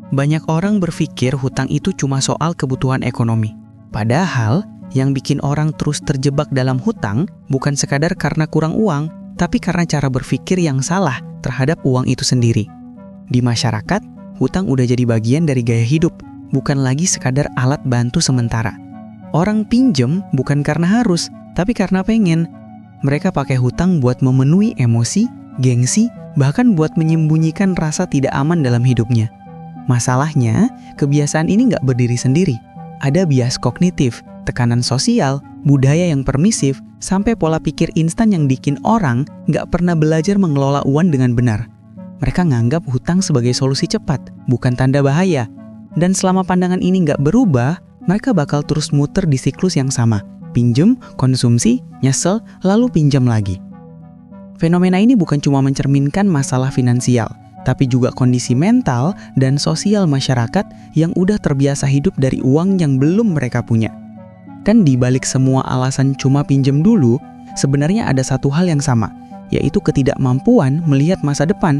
Banyak orang berpikir hutang itu cuma soal kebutuhan ekonomi. Padahal, yang bikin orang terus terjebak dalam hutang bukan sekadar karena kurang uang, tapi karena cara berpikir yang salah terhadap uang itu sendiri. Di masyarakat, hutang udah jadi bagian dari gaya hidup, bukan lagi sekadar alat bantu sementara. Orang pinjem bukan karena harus, tapi karena pengen. Mereka pakai hutang buat memenuhi emosi, gengsi, bahkan buat menyembunyikan rasa tidak aman dalam hidupnya. Masalahnya, kebiasaan ini nggak berdiri sendiri. Ada bias kognitif, tekanan sosial, budaya yang permisif, sampai pola pikir instan yang bikin orang nggak pernah belajar mengelola uang dengan benar. Mereka nganggap hutang sebagai solusi cepat, bukan tanda bahaya. Dan selama pandangan ini nggak berubah, mereka bakal terus muter di siklus yang sama. Pinjem, konsumsi, nyesel, lalu pinjam lagi. Fenomena ini bukan cuma mencerminkan masalah finansial, tapi juga kondisi mental dan sosial masyarakat yang udah terbiasa hidup dari uang yang belum mereka punya. Kan di balik semua alasan cuma pinjem dulu, sebenarnya ada satu hal yang sama, yaitu ketidakmampuan melihat masa depan.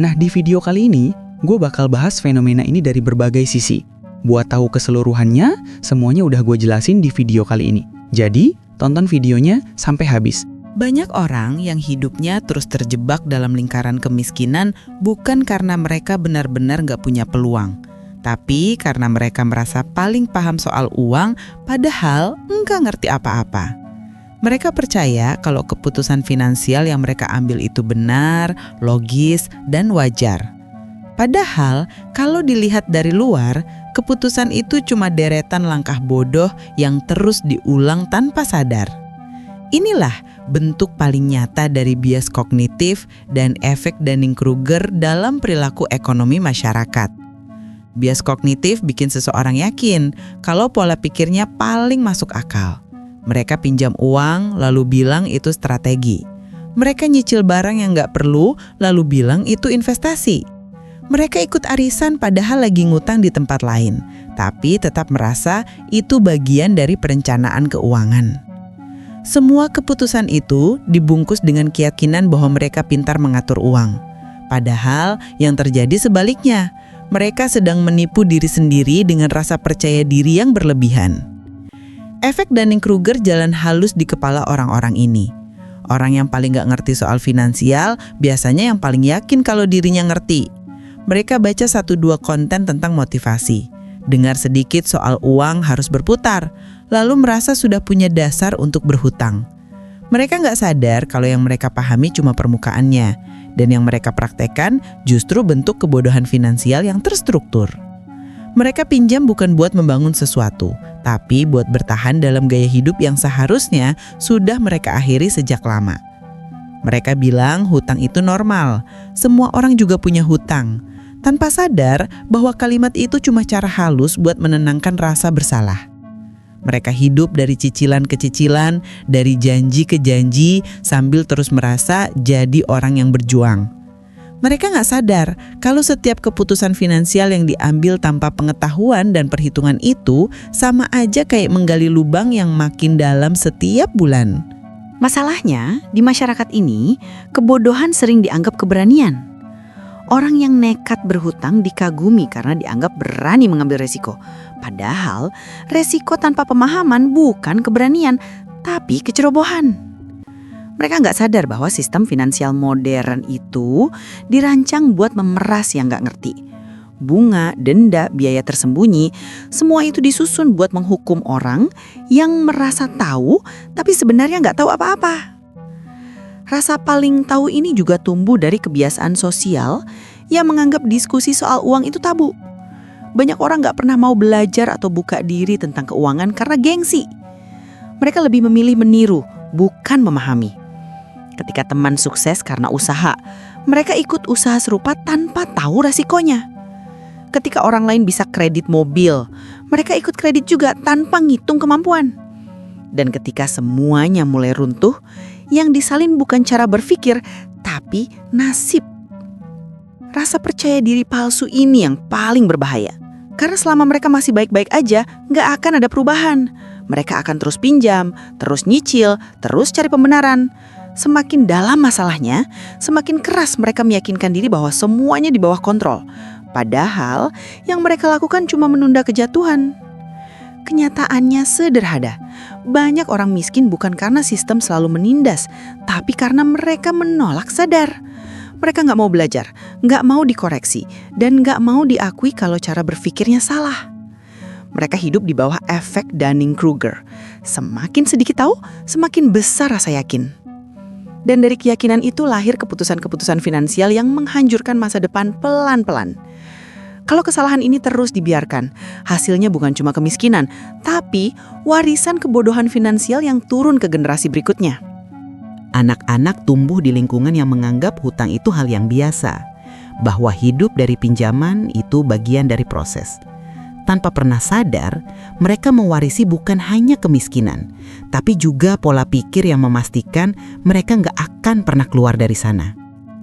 Nah, di video kali ini, gue bakal bahas fenomena ini dari berbagai sisi. Buat tahu keseluruhannya, semuanya udah gue jelasin di video kali ini. Jadi, tonton videonya sampai habis. Banyak orang yang hidupnya terus terjebak dalam lingkaran kemiskinan bukan karena mereka benar-benar nggak punya peluang, tapi karena mereka merasa paling paham soal uang, padahal nggak ngerti apa-apa. Mereka percaya kalau keputusan finansial yang mereka ambil itu benar, logis, dan wajar. Padahal, kalau dilihat dari luar, keputusan itu cuma deretan langkah bodoh yang terus diulang tanpa sadar. Inilah bentuk paling nyata dari bias kognitif dan efek Dunning-Kruger dalam perilaku ekonomi masyarakat. Bias kognitif bikin seseorang yakin kalau pola pikirnya paling masuk akal. Mereka pinjam uang lalu bilang itu strategi. Mereka nyicil barang yang nggak perlu lalu bilang itu investasi. Mereka ikut arisan padahal lagi ngutang di tempat lain, tapi tetap merasa itu bagian dari perencanaan keuangan. Semua keputusan itu dibungkus dengan keyakinan bahwa mereka pintar mengatur uang. Padahal yang terjadi sebaliknya, mereka sedang menipu diri sendiri dengan rasa percaya diri yang berlebihan. Efek Dunning-Kruger jalan halus di kepala orang-orang ini. Orang yang paling gak ngerti soal finansial biasanya yang paling yakin kalau dirinya ngerti. Mereka baca 1-2 konten tentang motivasi, dengar sedikit soal uang harus berputar, lalu merasa sudah punya dasar untuk berhutang. Mereka nggak sadar kalau yang mereka pahami cuma permukaannya, dan yang mereka praktekkan justru bentuk kebodohan finansial yang terstruktur. Mereka pinjam bukan buat membangun sesuatu, tapi buat bertahan dalam gaya hidup yang seharusnya sudah mereka akhiri sejak lama. Mereka bilang hutang itu normal, semua orang juga punya hutang, tanpa sadar bahwa kalimat itu cuma cara halus buat menenangkan rasa bersalah. Mereka hidup dari cicilan ke cicilan, dari janji ke janji, sambil terus merasa jadi orang yang berjuang. Mereka nggak sadar kalau setiap keputusan finansial yang diambil tanpa pengetahuan dan perhitungan itu sama aja kayak menggali lubang yang makin dalam setiap bulan. Masalahnya, di masyarakat ini, kebodohan sering dianggap keberanian. Orang yang nekat berhutang dikagumi karena dianggap berani mengambil resiko. Padahal, resiko tanpa pemahaman bukan keberanian, tapi kecerobohan. Mereka nggak sadar bahwa sistem finansial modern itu dirancang buat memeras yang nggak ngerti. Bunga, denda, biaya tersembunyi, semua itu disusun buat menghukum orang yang merasa tahu tapi sebenarnya nggak tahu apa-apa. Rasa paling tahu ini juga tumbuh dari kebiasaan sosial yang menganggap diskusi soal uang itu tabu. Banyak orang gak pernah mau belajar atau buka diri tentang keuangan karena gengsi. Mereka lebih memilih meniru, bukan memahami. Ketika teman sukses karena usaha, mereka ikut usaha serupa tanpa tahu resikonya. Ketika orang lain bisa kredit mobil, mereka ikut kredit juga tanpa ngitung kemampuan. Dan ketika semuanya mulai runtuh, yang disalin bukan cara berpikir, tapi nasib. Rasa percaya diri palsu ini yang paling berbahaya. Karena selama mereka masih baik-baik aja, gak akan ada perubahan. Mereka akan terus pinjam, terus nyicil, terus cari pembenaran. Semakin dalam masalahnya, semakin keras mereka meyakinkan diri bahwa semuanya di bawah kontrol. Padahal yang mereka lakukan cuma menunda kejatuhan. Kenyataannya sederhana. Banyak orang miskin bukan karena sistem selalu menindas, tapi karena mereka menolak sadar. Mereka nggak mau belajar, nggak mau dikoreksi, dan nggak mau diakui kalau cara berpikirnya salah. Mereka hidup di bawah efek Dunning-Kruger. Semakin sedikit tahu, semakin besar rasa yakin. Dan dari keyakinan itu lahir keputusan-keputusan finansial yang menghancurkan masa depan pelan-pelan. Kalau kesalahan ini terus dibiarkan, hasilnya bukan cuma kemiskinan, tapi warisan kebodohan finansial yang turun ke generasi berikutnya. Anak-anak tumbuh di lingkungan yang menganggap hutang itu hal yang biasa, bahwa hidup dari pinjaman itu bagian dari proses. Tanpa pernah sadar, mereka mewarisi bukan hanya kemiskinan, tapi juga pola pikir yang memastikan mereka nggak akan pernah keluar dari sana.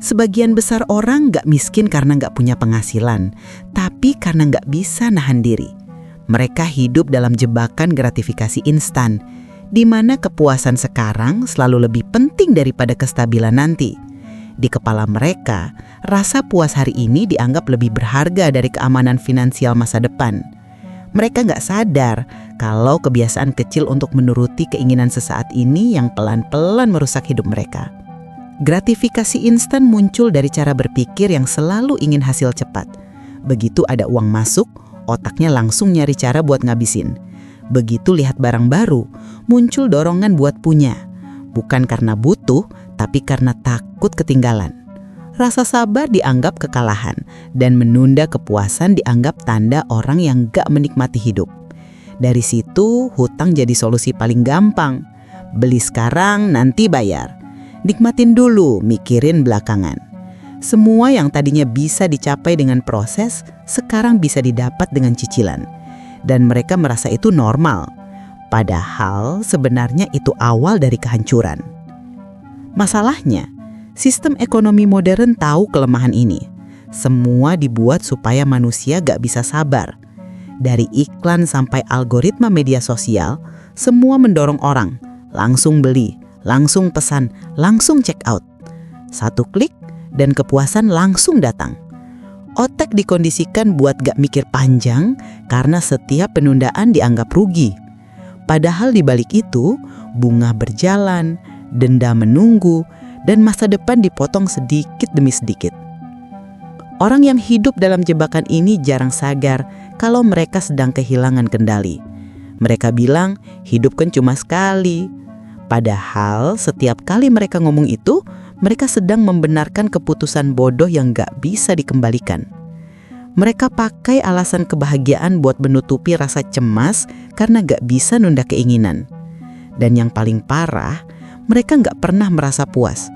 Sebagian besar orang nggak miskin karena nggak punya penghasilan, tapi karena nggak bisa nahan diri. Mereka hidup dalam jebakan gratifikasi instan, di mana kepuasan sekarang selalu lebih penting daripada kestabilan nanti. Di kepala mereka, rasa puas hari ini dianggap lebih berharga dari keamanan finansial masa depan. Mereka nggak sadar kalau kebiasaan kecil untuk menuruti keinginan sesaat ini yang pelan-pelan merusak hidup mereka. Gratifikasi instan muncul dari cara berpikir yang selalu ingin hasil cepat. Begitu ada uang masuk, otaknya langsung nyari cara buat ngabisin. Begitu lihat barang baru, muncul dorongan buat punya. Bukan karena butuh, tapi karena takut ketinggalan. Rasa sabar dianggap kekalahan, dan menunda kepuasan dianggap tanda orang yang gak menikmati hidup. Dari situ, hutang jadi solusi paling gampang. Beli sekarang, nanti bayar. Nikmatin dulu, mikirin belakangan. Semua yang tadinya bisa dicapai dengan proses, sekarang bisa didapat dengan cicilan. Dan mereka merasa itu normal. Padahal sebenarnya itu awal dari kehancuran. Masalahnya, sistem ekonomi modern tahu kelemahan ini. Semua dibuat supaya manusia gak bisa sabar. Dari iklan sampai algoritma media sosial, semua mendorong orang langsung beli, langsung pesan, langsung check out. Satu klik dan kepuasan langsung datang. Otak dikondisikan buat gak mikir panjang karena setiap penundaan dianggap rugi. Padahal di balik itu, bunga berjalan, denda menunggu, dan masa depan dipotong sedikit demi sedikit. Orang yang hidup dalam jebakan ini jarang sadar kalau mereka sedang kehilangan kendali. Mereka bilang, hidup kan cuma sekali. Padahal setiap kali mereka ngomong itu, mereka sedang membenarkan keputusan bodoh yang gak bisa dikembalikan. Mereka pakai alasan kebahagiaan buat menutupi rasa cemas karena gak bisa nunda keinginan. Dan yang paling parah, mereka gak pernah merasa puas.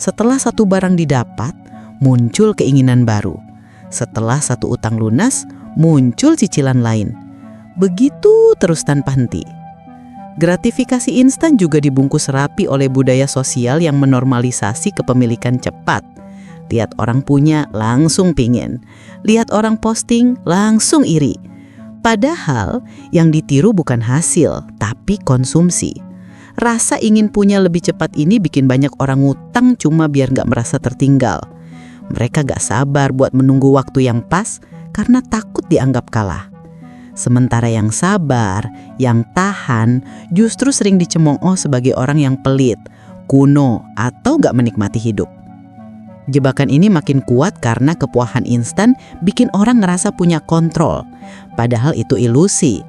Setelah satu barang didapat, muncul keinginan baru. Setelah satu utang lunas, muncul cicilan lain. Begitu terus tanpa henti. Gratifikasi instan juga dibungkus rapi oleh budaya sosial yang menormalisasi kepemilikan cepat. Lihat orang punya, langsung pingin. Lihat orang posting, langsung iri. Padahal yang ditiru bukan hasil, tapi konsumsi. Rasa ingin punya lebih cepat ini bikin banyak orang ngutang cuma biar gak merasa tertinggal. Mereka gak sabar buat menunggu waktu yang pas karena takut dianggap kalah. Sementara yang sabar, yang tahan, justru sering dicemooh sebagai orang yang pelit, kuno, atau gak menikmati hidup. Jebakan ini makin kuat karena kepuasan instan bikin orang ngerasa punya kontrol. Padahal itu ilusi.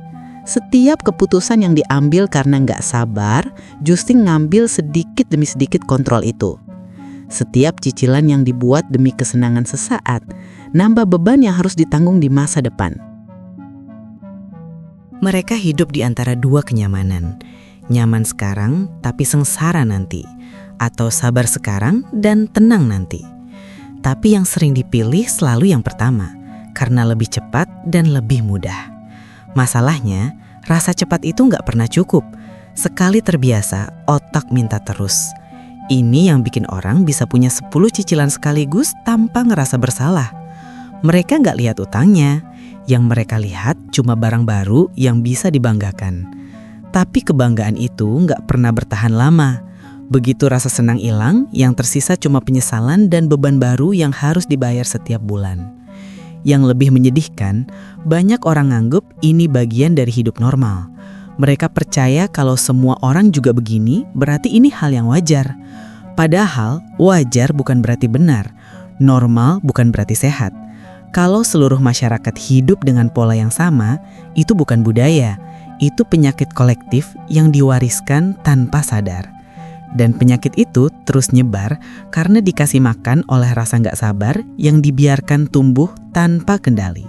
Setiap keputusan yang diambil karena gak sabar, justru ngambil sedikit demi sedikit kontrol itu. Setiap cicilan yang dibuat demi kesenangan sesaat, nambah beban yang harus ditanggung di masa depan. Mereka hidup di antara dua kenyamanan. Nyaman sekarang tapi sengsara nanti. Atau sabar sekarang dan tenang nanti. Tapi yang sering dipilih selalu yang pertama, karena lebih cepat dan lebih mudah. Masalahnya, rasa cepat itu nggak pernah cukup. Sekali terbiasa, otak minta terus. Ini yang bikin orang bisa punya 10 cicilan sekaligus tanpa ngerasa bersalah. Mereka nggak lihat utangnya. Yang mereka lihat cuma barang baru yang bisa dibanggakan. Tapi kebanggaan itu nggak pernah bertahan lama. Begitu rasa senang hilang, yang tersisa cuma penyesalan dan beban baru yang harus dibayar setiap bulan. Yang lebih menyedihkan, banyak orang nganggep ini bagian dari hidup normal. Mereka percaya kalau semua orang juga begini, berarti ini hal yang wajar. Padahal, wajar bukan berarti benar. Normal bukan berarti sehat. Kalau seluruh masyarakat hidup dengan pola yang sama, itu bukan budaya. Itu penyakit kolektif yang diwariskan tanpa sadar. Dan penyakit itu terus nyebar karena dikasih makan oleh rasa nggak sabar yang dibiarkan tumbuh tanpa kendali.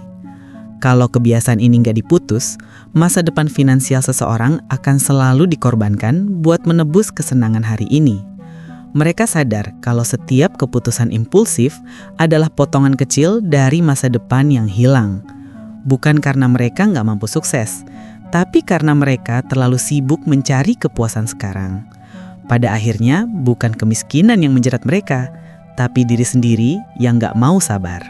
Kalau kebiasaan ini nggak diputus, masa depan finansial seseorang akan selalu dikorbankan buat menebus kesenangan hari ini. Mereka sadar kalau setiap keputusan impulsif adalah potongan kecil dari masa depan yang hilang. Bukan karena mereka nggak mampu sukses, tapi karena mereka terlalu sibuk mencari kepuasan sekarang. Pada akhirnya, bukan kemiskinan yang menjerat mereka, tapi diri sendiri yang gak mau sabar.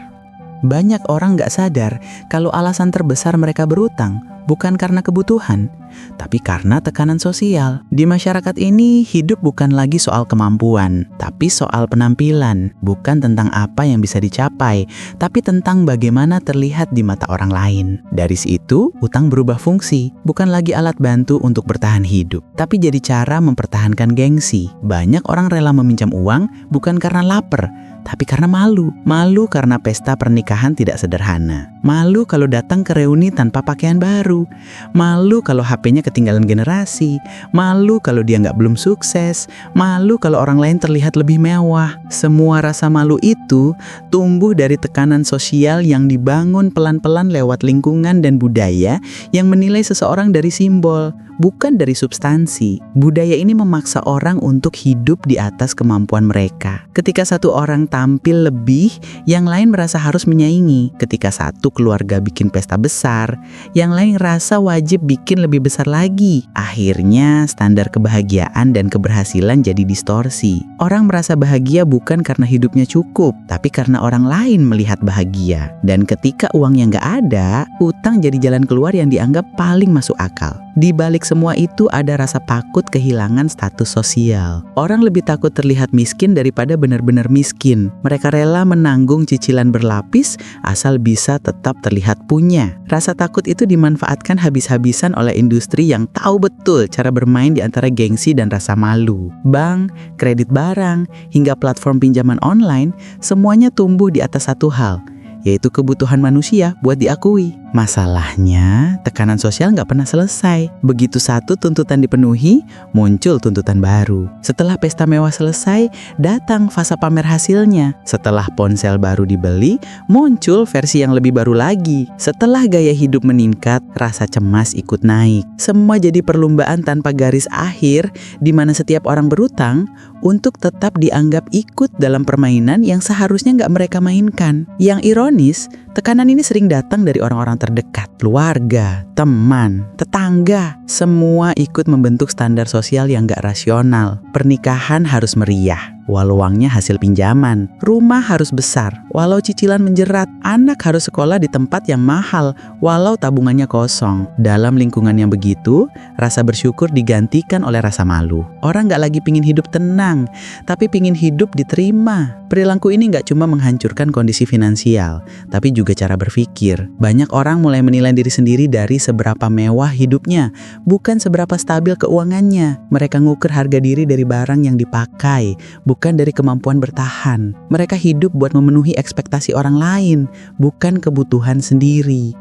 Banyak orang gak sadar kalau alasan terbesar mereka berutang bukan karena kebutuhan, tapi karena tekanan sosial. Di masyarakat ini, hidup bukan lagi soal kemampuan, tapi soal penampilan. Bukan tentang apa yang bisa dicapai, tapi tentang bagaimana terlihat di mata orang lain. Dari situ, utang berubah fungsi, bukan lagi alat bantu untuk bertahan hidup, tapi jadi cara mempertahankan gengsi. Banyak orang rela meminjam uang bukan karena lapar, tapi karena malu. Malu karena pesta pernikahan tidak sederhana. Malu kalau datang ke reuni tanpa pakaian baru. Malu kalau HP-nya ketinggalan generasi. Malu kalau dia belum sukses. Malu kalau orang lain terlihat lebih mewah. Semua rasa malu itu tumbuh dari tekanan sosial yang dibangun pelan-pelan lewat lingkungan dan budaya yang menilai seseorang dari simbol, bukan dari substansi. Budaya ini memaksa orang untuk hidup di atas kemampuan mereka. Ketika satu orang tampil lebih, yang lain merasa harus menyaingi. Ketika satu keluarga bikin pesta besar, yang lain rasa wajib bikin lebih besar lagi. Akhirnya, standar kebahagiaan dan keberhasilan jadi distorsi. Orang merasa bahagia bukan karena hidupnya cukup, tapi karena orang lain melihat bahagia. Dan ketika uangnya nggak ada, utang jadi jalan keluar yang dianggap paling masuk akal. Di balik semua itu ada rasa takut kehilangan status sosial. Orang lebih takut terlihat miskin daripada benar-benar miskin. Mereka rela menanggung cicilan berlapis asal bisa tetap terlihat punya. Rasa takut itu dimanfaatkan habis-habisan oleh industri yang tahu betul cara bermain di antara gengsi dan rasa malu. Bank, kredit barang, hingga platform pinjaman online, semuanya tumbuh di atas satu hal, yaitu kebutuhan manusia buat diakui. Masalahnya, tekanan sosial nggak pernah selesai. Begitu satu tuntutan dipenuhi, muncul tuntutan baru. Setelah pesta mewah selesai, datang fase pamer hasilnya. Setelah ponsel baru dibeli, muncul versi yang lebih baru lagi. Setelah gaya hidup meningkat, rasa cemas ikut naik. Semua jadi perlombaan tanpa garis akhir, di mana setiap orang berutang untuk tetap dianggap ikut dalam permainan yang seharusnya nggak mereka mainkan. Yang ironis, tekanan ini sering datang dari orang-orang terdekat, keluarga, teman, tetangga. Semua ikut membentuk standar sosial yang gak rasional. Pernikahan harus meriah, walau uangnya hasil pinjaman. Rumah harus besar, walau cicilan menjerat. Anak harus sekolah di tempat yang mahal, walau tabungannya kosong. Dalam lingkungan yang begitu, rasa bersyukur digantikan oleh rasa malu. Orang gak lagi pingin hidup tenang, tapi pingin hidup diterima. Perilaku ini gak cuma menghancurkan kondisi finansial, tapi juga cara berpikir. Banyak orang mulai menilai diri sendiri dari seberapa mewah hidupnya, bukan seberapa stabil keuangannya. Mereka ngukur harga diri dari barang yang dipakai, bukan dari kemampuan bertahan. Mereka hidup buat memenuhi ekspektasi orang lain, bukan kebutuhan sendiri.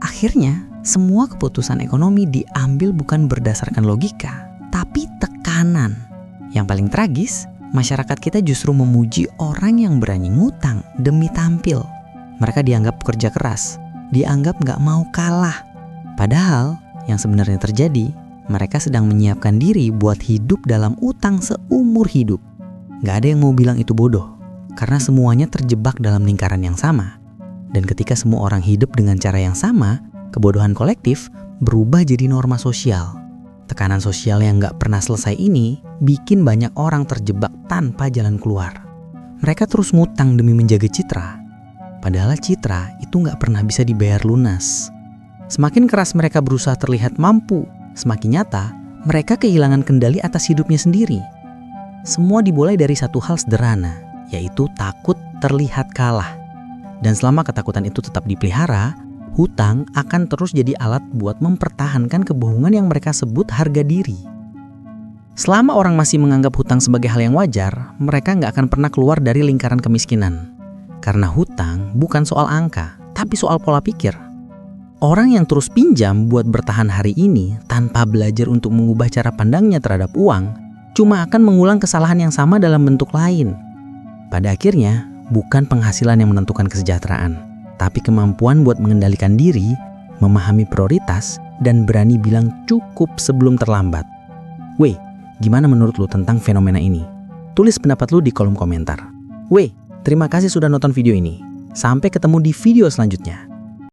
Akhirnya, semua keputusan ekonomi diambil bukan berdasarkan logika, tapi tekanan. Yang paling tragis, masyarakat kita justru memuji orang yang berani ngutang demi tampil. Mereka dianggap kerja keras, dianggap gak mau kalah. Padahal, yang sebenarnya terjadi, mereka sedang menyiapkan diri buat hidup dalam utang seumur hidup. Gak ada yang mau bilang itu bodoh, karena semuanya terjebak dalam lingkaran yang sama. Dan ketika semua orang hidup dengan cara yang sama, kebodohan kolektif berubah jadi norma sosial. Tekanan sosial yang gak pernah selesai ini bikin banyak orang terjebak tanpa jalan keluar. Mereka terus ngutang demi menjaga citra, padahal citra itu gak pernah bisa dibayar lunas. Semakin keras mereka berusaha terlihat mampu, semakin nyata mereka kehilangan kendali atas hidupnya sendiri. Semua dimulai dari satu hal sederhana, yaitu takut terlihat kalah. Dan selama ketakutan itu tetap dipelihara, hutang akan terus jadi alat buat mempertahankan kebohongan yang mereka sebut harga diri. Selama orang masih menganggap hutang sebagai hal yang wajar, mereka nggak akan pernah keluar dari lingkaran kemiskinan. Karena hutang bukan soal angka, tapi soal pola pikir. Orang yang terus pinjam buat bertahan hari ini tanpa belajar untuk mengubah cara pandangnya terhadap uang, cuma akan mengulang kesalahan yang sama dalam bentuk lain. Pada akhirnya, bukan penghasilan yang menentukan kesejahteraan, tapi kemampuan buat mengendalikan diri, memahami prioritas, dan berani bilang cukup sebelum terlambat. Weh, gimana menurut lu tentang fenomena ini? Tulis pendapat lu di kolom komentar. Weh, terima kasih sudah nonton video ini. Sampai ketemu di video selanjutnya.